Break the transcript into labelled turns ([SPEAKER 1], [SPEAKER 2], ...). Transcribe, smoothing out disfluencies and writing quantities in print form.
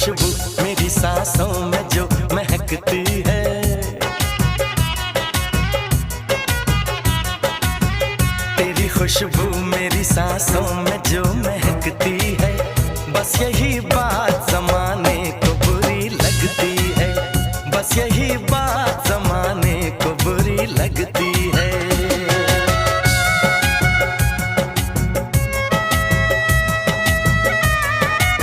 [SPEAKER 1] खुशबू मेरी सांसों में जो महकती है, तेरी खुशबू मेरी सांसों में जो महकती है, बस यही बात ज़माने को बुरी लगती है, बस यही बात ज़माने को बुरी लगती है।